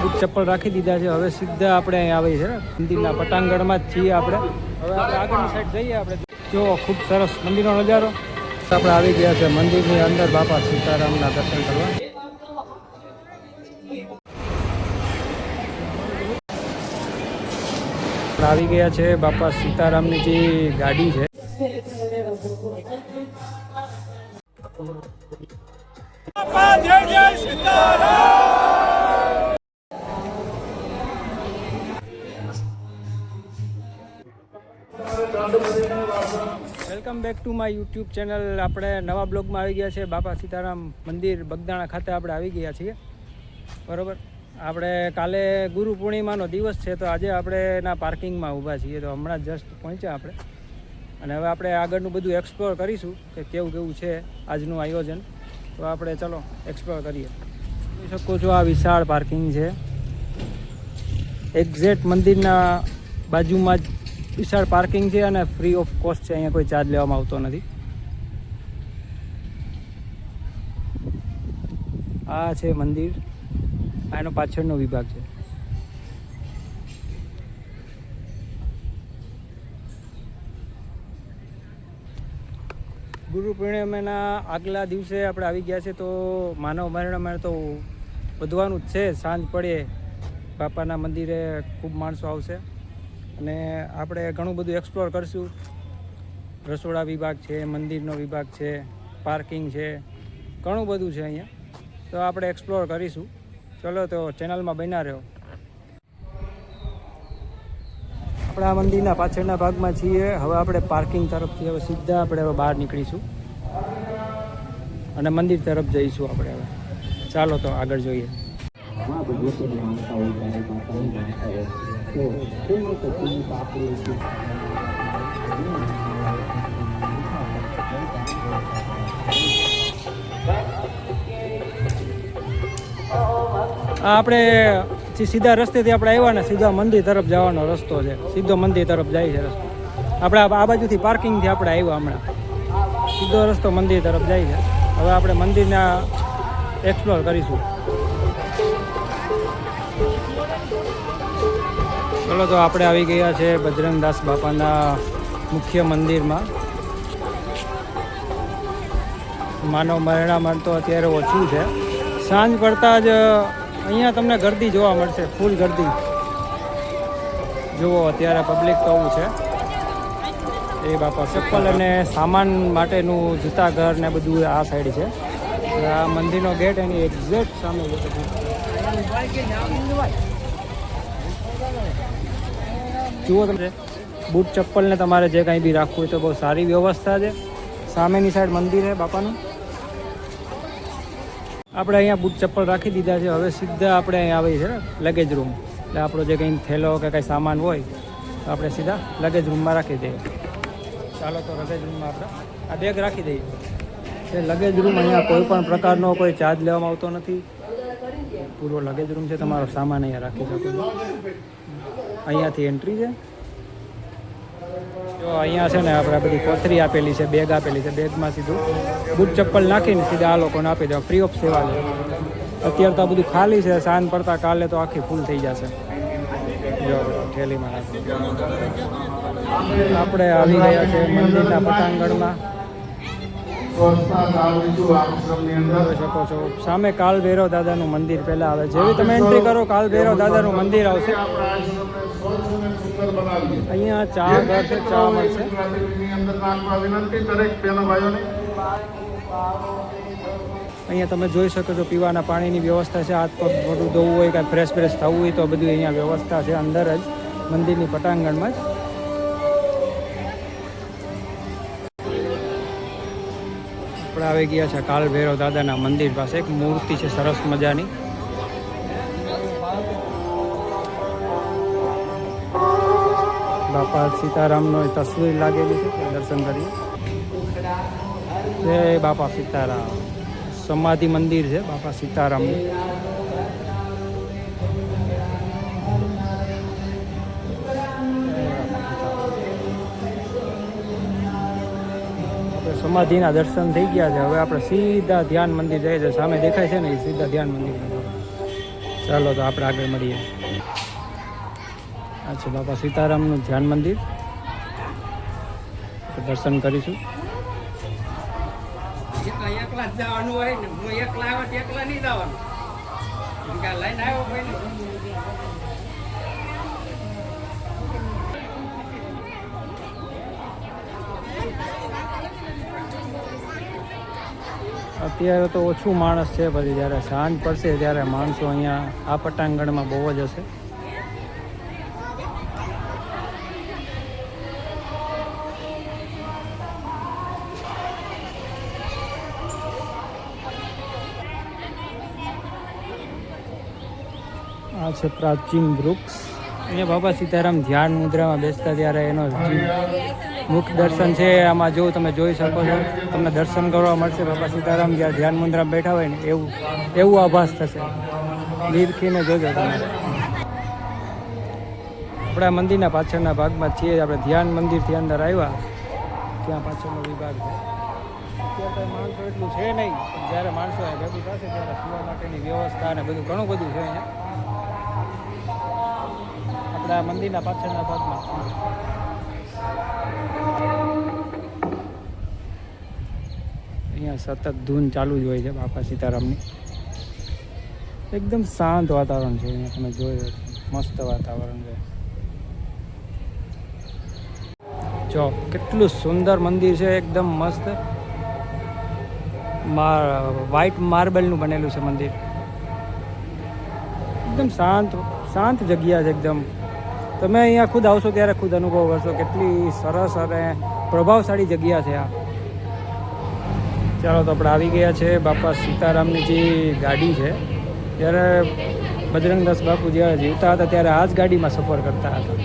Boot ચપ્પલ રાખી દીધા છે. હવે સીધા આપણે અહીં આવી છે મંદિરના પટાંગણમાં જ છીએ આપણે. હવે આપણે આગળની સાઈડ જઈએ. આપણે જો ખૂબ સરસ મંદિરનો નજારો. આપણે આવી ગયા છે મંદિરની અંદર બાપા સીતારામના દર્શન કરવા. આવી ગયા છે બાપા સીતારામની જે ગાડી છે. જય જય Sitaram. Welcome back to my YouTube channel. આપણે નવા બ્લોગમાં આવી ગયા છે. બાપા સીતારામ મંદિર બગદાણા ખાતે આપણે આવી ગયા છીએ. બરાબર. આપણે કાલે ગુરુ પૂર્ણિમાનો દિવસ છે તો આજે આપણે એના પાર્કિંગમાં ઊભા છીએ. તો હમણાં જસ્ટ પહોંચ્યા આપણે અને હવે આપણે આગળનું બધું એક્સપ્લોર કરીશું કે કેવું કેવું છે આજનું આયોજન. તો આપણે ચલો એક્સપ્લોર કરીએ. જોઈ શકો છો આ વિશાળ પાર્કિંગ છે. એક્ઝેક્ટ મંદિરના બાજુમાં જ વિશાળ પાર્કિંગ છે અને ફ્રી ઓફ કોસ્ટ છે. અહીંયા કોઈ ચાર્જ લેવામાં આવતો નથી. આ છે મંદિર. આનો પાછળનો વિભાગ છે. ગુરુ પૂર્ણિમાના આગલા દિવસે આપણે આવી ગયા છે. તો માનવ મરણમાં તો વધવાનું જ છે. સાંજ પડે બાપાના મંદિરે ખૂબ માણસો આવશે અને આપણે ઘણું બધું એક્સપ્લોર કરીશું. રસોડા વિભાગ છે, મંદિરનો વિભાગ છે, પાર્કિંગ છે, ઘણું બધું છે અહીંયા. તો આપણે એક્સપ્લોર કરીશું. ચલો તો ચેનલમાં બન્યા રહ્યો. આપણે આ મંદિરના પાછળના ભાગમાં છીએ. હવે આપણે પાર્કિંગ તરફથી હવે સીધા આપણે હવે બહાર નીકળીશું અને મંદિર તરફ જઈશું આપણે હવે. ચાલો તો આગળ જોઈએ. આપણે સીધા રસ્તેથી આપણે આવ્યા ને સીધા મંદિર તરફ જવાનો રસ્તો છે. સીધો મંદિર તરફ જાય છે રસ્તો. આપણે આ બાજુથી પાર્કિંગથી આપણે આવ્યા હમણાં. સીધો રસ્તો મંદિર તરફ જાય છે. હવે આપણે મંદિરના એક્સપ્લોર કરીશું. ચલો તો આપણે આવી ગયા છે બજરંગદાસ બાપાના મુખ્ય મંદિરમાં. માનવ મરણામાં તો અત્યારે ઓછું છે. સાંજ પડતા જ અહીંયા તમને ગરદી જોવા મળશે. ફૂલ ગરદી જુઓ. અત્યારે પબ્લિક તો આવું છે. એ બાપા ચપ્પલ અને સામાન માટેનું જૂતા ઘર ને બધું આ સાઈડ છે. આ મંદિરનો ગેટ એની એક્ઝેક્ટ સામે જુઓ તમે. બૂટ ચપ્પલ ને તમારે જે કંઈ બી રાખવું હોય તો બહુ સારી વ્યવસ્થા છે. સામેની સાઈડ મંદિર છે બાપાનું. આપણે અહીંયા બૂટ ચપ્પલ રાખી દીધા છે. હવે સીધા આપણે અહીંયા આવી છે લગેજ રૂમ. એટલે આપણો જે કંઈ થેલો કે કંઈ સામાન હોય તો આપણે સીધા લગેજ રૂમમાં રાખી દઈએ. ચાલો તો લગેજ રૂમમાં આપણે આ બેગ રાખી દઈએ. એ લગેજ રૂમ અહીંયા કોઈ પણ પ્રકારનો કોઈ ચાર્જ લેવામાં આવતો નથી. પૂરો લગેજ રૂમ છે. તમારો સામાન અહીંયા રાખી શકો છો. અહીંયાથી એન્ટ્રી છે. જો અહીંયા છે ને આપણે બધી કોથરી આપેલી છે, બેગ આપેલી છે. બેગમાં સીધું બૂટ ચપ્પલ નાખીને સીધા આ લોકોને આપી દેવા. ફ્રી ઓફ સેવા છે. અત્યારે તો આ બધું ખાલી છે. સાંજ પડતા કાલે તો આખી ફૂલ થઈ જશે. જો થેલીમાં નાખી. આપણે આવી ગયા છે મંદિરના પટાંગણમાં. જોઈ શકો છો સામે કાલ ભૈરવ દાદાનું મંદિર પહેલાં આવે. જેવી તમે એન્ટ્રી કરો કાલ ભૈરવ દાદાનું મંદિર આવશે. અહીંયા ચા ઘર છે. ચા મળશે. અહીંયા તમે જોઈ શકો છો પીવાના પાણીની વ્યવસ્થા છે. હાથ પગ બધું ધોવું હોય કાંઈ ફ્રેશ થવું હોય તો બધું અહીંયા વ્યવસ્થા છે. અંદર જ મંદિરની પટાંગણમાં જ. આપણે આવી ગયા છે કાલ ભૈરવ દાદાના મંદિર પાસે. એક મૂર્તિ છે સરસ મજાની. બાપા સીતારામનો તસવીર લાગેલી છે. દર્શન કરીએ. જય બાપા સીતારામ. સમાધિ મંદિર છે બાપા સીતારામનું. સમાધિના દર્શન થઈ ગયા છે. હવે આપણે સીધા ધ્યાન મંદિર જઈએ છીએ. સામે દેખાય છે ને એ સીધા ધ્યાન મંદિર. ચાલો તો આપણે આગળ મળીએ. આ છે બાપા સીતારામનું ધ્યાન મંદિર, દર્શન કરીશું. એકલા જ જવાનું હોય ને, હું એકલા આવ્યો એકલા નહીં જવાનું, લઈને આવ્યો કોઈ અત્યારે તો ઓછું માણસ છે, પછી જ્યારે સાંજ પડશે ત્યારે માણસો અહીંયા આ પટાંગણમાં બહુ જ હશે. આ છે પ્રાચીન વૃક્ષ. અહીંયા બાબા સીતારામ ધ્યાન મુદ્રામાં બેસતા ત્યારે એનો મુખ દર્શન છે. આમાં જો તમે જોઈ શકો છો, તમને દર્શન કરવા મળશે. બાબા સીતારામ જ્યારે ધ્યાન મુદ્રામાં બેઠા હોય ને એવું આભાસ થશે. લીરખીને જોજો તમે. આપણા મંદિરના પાછળના ભાગમાં છીએ. આપણે ધ્યાન મંદિરથી અંદર આવ્યા, ત્યાં પાછળનો વિભાગ છે. અત્યારે માણસો એટલું છે નહીં, જ્યારે માણસો ભેગું થશે ત્યારે સુવા માટેની વ્યવસ્થા અને બધું ઘણું બધું છે અહીંયા આપણા મંદિરના પાછળના ભાગમાં. અહીંયા સતત ધૂન ચાલુ જ હોય છે બાપા સીતારામની. એકદમ શાંત વાતાવરણ છે અહીંયા, તમે જોઈ મસ્ત વાતાવરણ છે. જો કેટલું સુંદર મંદિર છે, એકદમ મસ્ત. વ્હાઈટ માર્બલનું બનેલું છે મંદિર. એકદમ શાંત જગ્યા છે એકદમ. તમે અહીંયા ખુદ આવશો ત્યારે ખુદ અનુભવ કરશો કેટલી સરસ અને પ્રભાવશાળી જગ્યા છે આ. ચાલો તો આપણે આવી ગયા છે બાપા સીતારામની જે ગાડી છે. ત્યારે બજરંગદાસ બાપુ જ્યારે જીવતા હતા ત્યારે આ જ ગાડીમાં સફર કરતા હતા.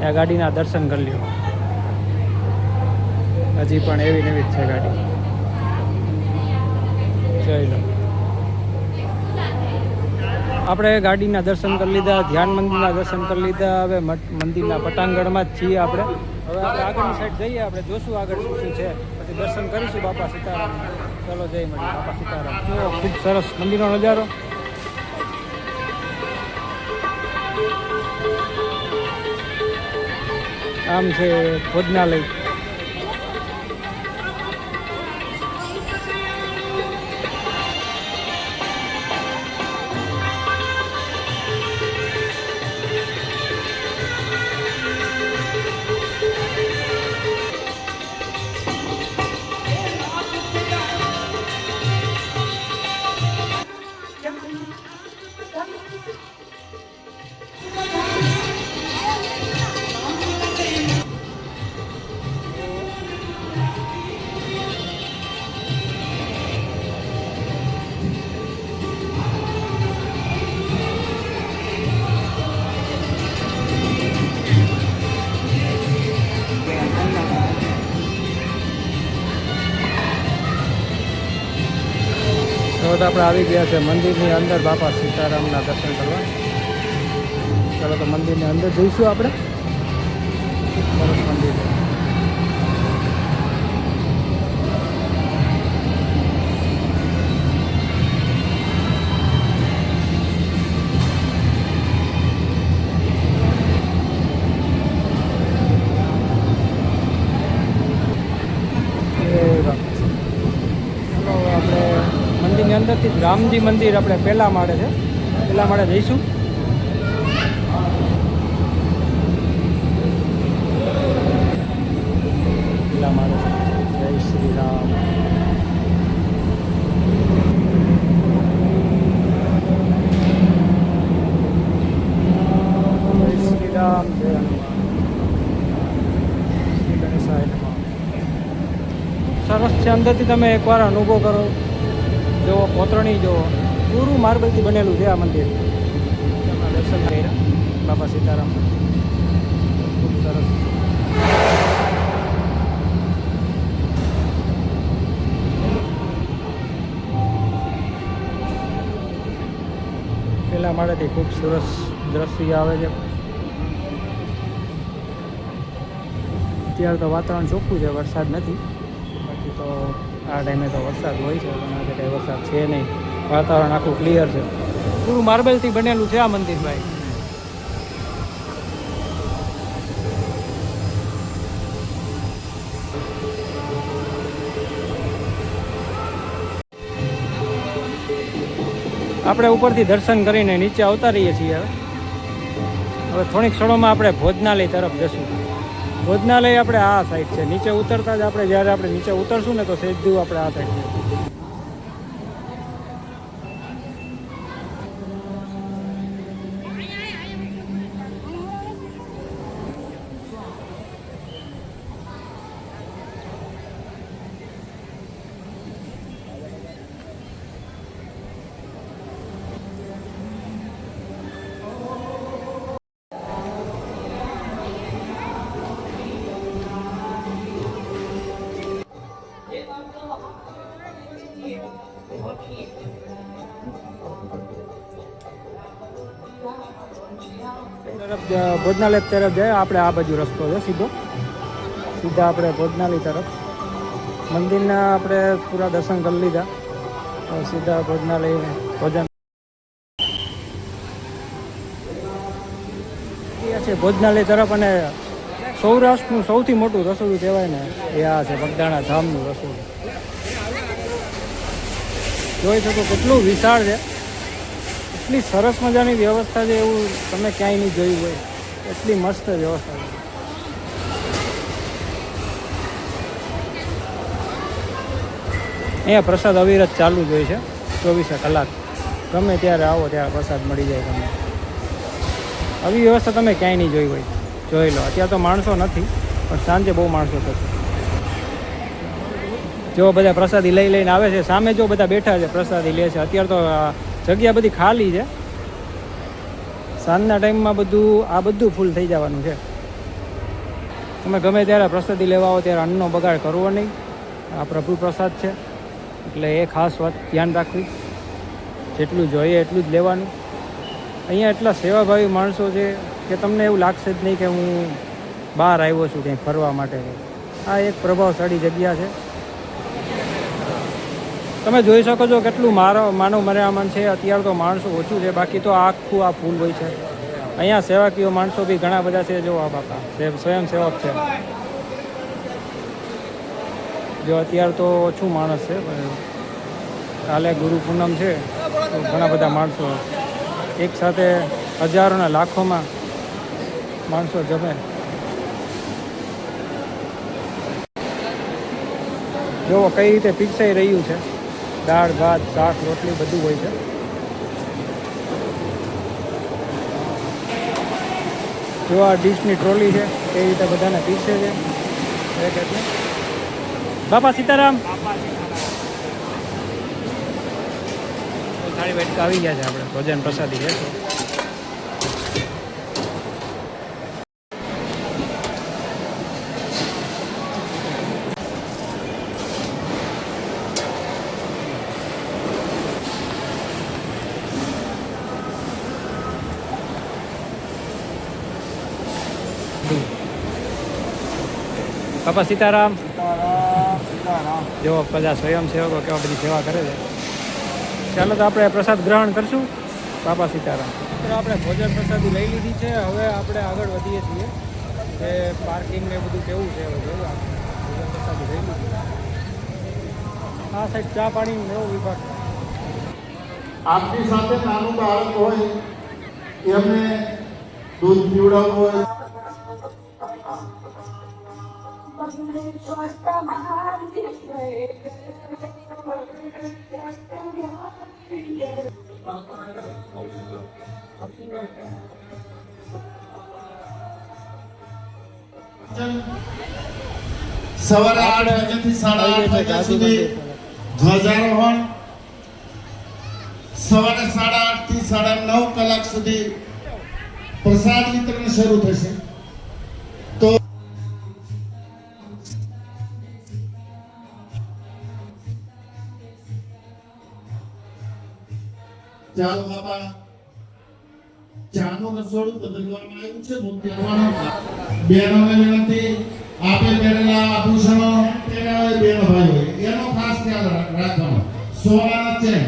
આ ગાડીના દર્શન કરી લ્યો. હજી પણ એવી નવી જ છે ગાડી. જોઈ લો. આપણે ગાડીના દર્શન કરી લીધા, ધ્યાન મંદિરના દર્શન કરી લીધા. હવે મંદિરના પટાંગણમાં જ છીએ આપણે. હવે આપણે આગળની સાઈડ જઈએ, આપણે જોશું આગળ શું શું છે, પછી દર્શન કરીશું બાપા સીતારામ. ચલો જય મળીએ બાપા સીતારામ. જો ખૂબ સરસ મંદિરનો નજારો. આમ છે ભોજનાલય. તો આપણે આવી ગયા છે મંદિરની અંદર બાપા સીતારામના દર્શન કરવા. ચાલો તો મંદિરની અંદર જઈશું આપણે. સરસ મંદિર છે. મંદિરની અંદરથી રામજી મંદિર આપણે પહેલા માળે છે, પહેલા માળે જઈશું. પહેલા માળે જય શ્રી રામ. જય શ્રી રામ. જય હનુમાન. શ્રી ગણેશાય નમઃ. સરસ છે. અંદરથી તમે એકવાર અનુભવ કરો. જો કોતરણી જો પૂરું માર્બલથી બનેલું છે આ મંદિર. એમાં દર્શન કર્યા બાપા સીતારામ. ખૂબ સરસ. પેલા માળેથી ખૂબ સરસ દ્રશ્ય આવે છે. અત્યારે તો વાતાવરણ ચોખ્ખું છે, વરસાદ નથી. બાકી તો આ ટાઈમે તો વરસાદ હોય છે, પણ આજે કંઈ વરસાદ છે નહીં. વાતાવરણ આખું ક્લિયર છે. પૂરું માર્બલથી બનેલું છે આ મંદિર ભાઈ. આપણે ઉપરથી દર્શન કરીને નીચે આવતા રહીએ છીએ. હવે થોડીક ક્ષણોમાં આપણે ભોજનાલય તરફ જશું. ભોજનાલય આપણે આ સાઈડ છે. નીચે ઉતરતા જ આપણે જ્યારે આપણે નીચે ઉતરશું ને તો સીધું આપણે આ સાઈડ છે. ભોજનાલય તરફ જાય આપણે આ બાજુ રસ્તો છે સીધા આપણે ભોજનાલય તરફ. મંદિરના આપણે પૂરા દર્શન કરી લીધા. સીધા ભોજનાલય ભોજન છે ભોજનાલય તરફ. અને સૌરાષ્ટ્રનું સૌથી મોટું રસોડું કહેવાય ને એ આ છે બગદાણા ધામનું રસોડું. જોઈ શકો કેટલું વિશાળ છે. એટલી સરસ મજાની વ્યવસ્થા છે એવું તમે ક્યાંય નહીં જોયું હોય. એટલી મસ્ત વ્યવસ્થા છે. અહીંયા પ્રસાદ અવિરત ચાલુ જ હોય છે 24 કલાક. ગમે ત્યારે આવો ત્યારે પ્રસાદ મળી જાય તમને. આવી વ્યવસ્થા તમે ક્યાંય નહીં જોઈ હોય. જોઈ લો. અત્યારે તો માણસો નથી પણ સાંજે બહુ માણસો થશે. જો બધા પ્રસાદી લઈને આવે છે. સામે જો બધા બેઠા છે પ્રસાદી લે છે. અત્યારે તો જગ્યા બધી ખાલી છે. સાંજના ટાઈમમાં બધું ફૂલ થઈ જવાનું છે. તમે ગમે ત્યારે પ્રસાદી લેવા આવો ત્યારે અન્નનો બગાડ કરવો નહીં. આ પ્રભુ પ્રસાદ છે એટલે એ ખાસ વાત ધ્યાન રાખવી. જેટલું જોઈએ એટલું જ લેવાનું. અહીંયા એટલા સેવાભાવી માણસો છે કે તમને એવું લાગશે જ નહીં કે હું બહાર આવ્યો છું ક્યાંય ફરવા માટે. આ એક પ્રભાવશાળી જગ્યા છે. તમે જોઈ શકો છો કેટલું માનવ મર્યામન છે. અત્યારે તો માણસો ઓછું છે બાકી તો આખું આ ફૂલ હોય છે. અહીંયા સેવાકીય માણસો બી ઘણા બધા છે. જો આ બાપા સ્વયંસેવક છે. જો અત્યારે તો ઓછું માણસ છે. કાલે ગુરુ પૂનમ છે તો ઘણા બધા માણસો એક સાથે હજારોના લાખોમાં માણસો જમે. જુઓ કઈ રીતે પીરસાઈ રહ્યું છે. દાળ ભાત શાક રોટલી બધું હોય છે. જો આ ડીશની ટ્રોલી છે એ રીતે બધાને પીરસે છે. બાપા સીતારામ. થાળી બેઠકા આવી ગયા છે. આપણે ભોજન પ્રસાદી લેશો. બાપા સીતારામ. જો બધા સ્વયંસેવકો કેવા બધી સેવા કરે છે. ચાલો તો આપણે પ્રસાદ ગ્રહણ કરશું. બાપા સીતારામ. તો આપણે ભોજન પ્રસાદી લઈ લીધી છે. હવે આપણે આગળ વધીએ છીએ કે પાર્કિંગ ને બધું કેવું છે. હવે જોયું આપણે ભોજન પ્રસાદી લઈ લીધી. આ સાઈડ ચા પાણી એવો વિભાગ. આપની સાથે નાનું બાળક હોય એમને દૂધ પીવડાવવું હોય સવારે 8 વાગ્યાથી 8:30 વાગ્યા સુધી ધ્વજારોહણ, સવારે 8:30 થી 9:30 કલાક સુધી પ્રસાદ વિતરણ શરૂ થશે. તો ચાલો બાપા ચાનું રસોડું બદલવામાં આવ્યું છે. મૂર્તિ કરવાનો બેનોને વિનંતી. આપે પહેરેલા આભૂષણો તેના બેનો ભાઈ હોય એનો ખાસ ખ્યાલ રાખવાનો. સોનાના ચેન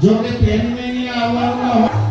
જો કે બેનને અહીંયા આવવાનું ન હોય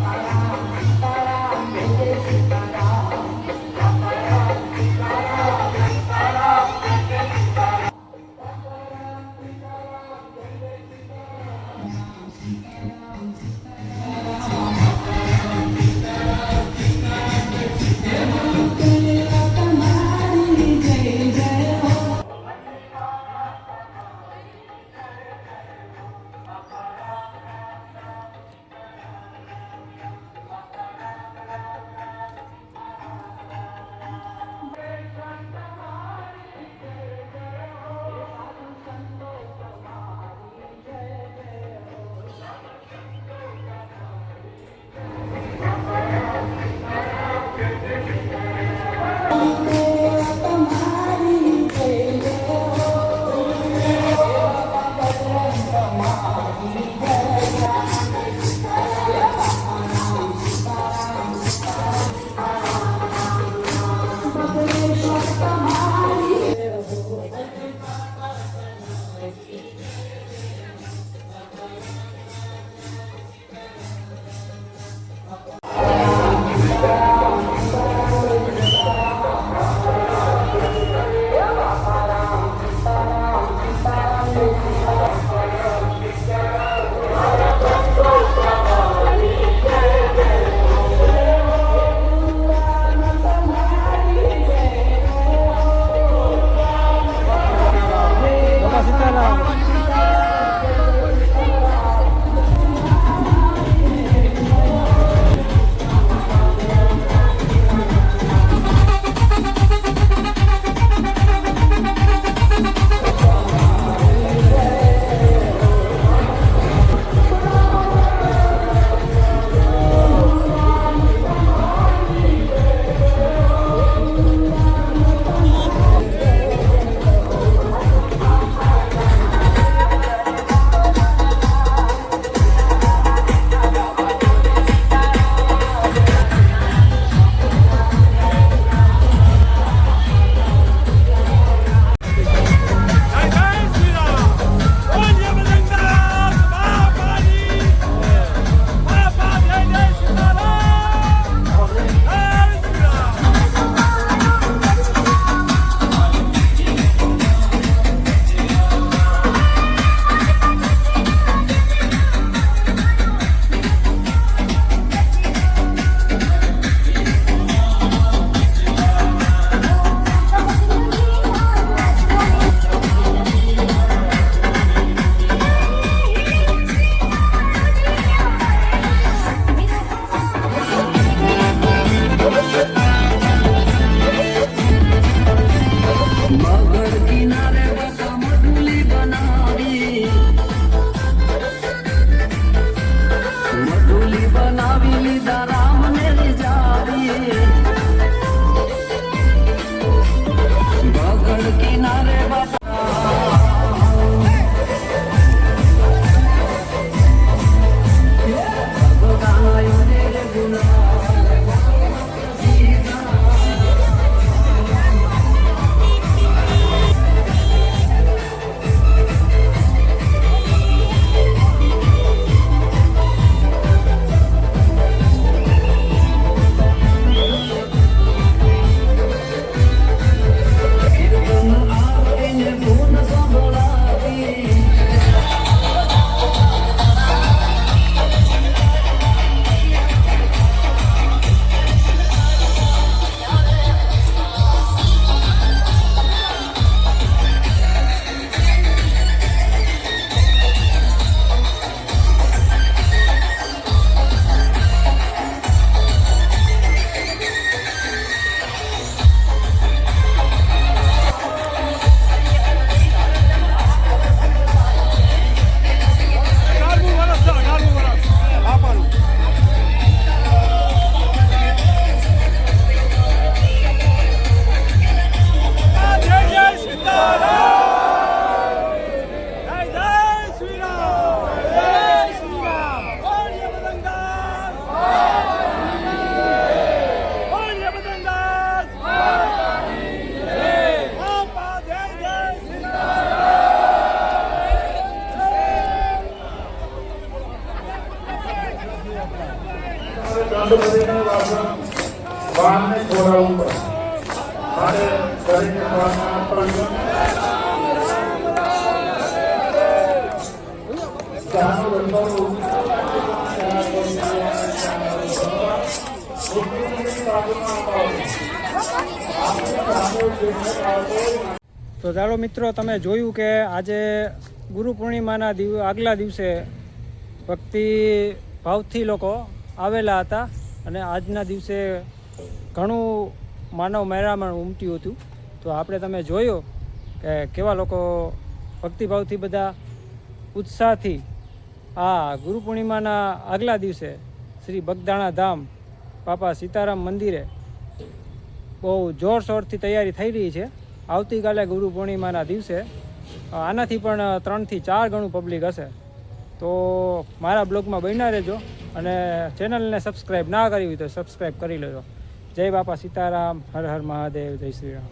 વાહનને છોડાવવું પડે માટે કરીને વાહન તો ચાલો મિત્રો, તમે જોયું કે આજે ગુરુ પૂર્ણિમાના આગલા દિવસે ભક્તિ ભાવથી લોકો આવેલા હતા અને આજના દિવસે ઘણું માનવ મહેરામણ ઉમટ્યું હતું. તો આપણે તમે જોયું કે કેવા લોકો ભક્તિભાવથી બધા ઉત્સાહથી આ ગુરુ પૂર્ણિમાના આગલા દિવસે શ્રી બગદાણા ધામ બાપા સીતારામ મંદિરે બહુ જોરશોરથી તૈયારી થઈ રહી છે. આવતીકાલે ગુરુ પૂર્ણિમાના દિવસે આનાથી પણ 3 થી 4 ગણું પબ્લિક હશે. તો મારા બ્લોગમાં બન્યા રહેજો અને ચેનલને સબસ્ક્રાઈબ ના કરી હોય તો સબસ્ક્રાઈબ કરી લેજો. જય બાપા સીતારામ, હર હર મહાદેવ, જય શ્રી રામ.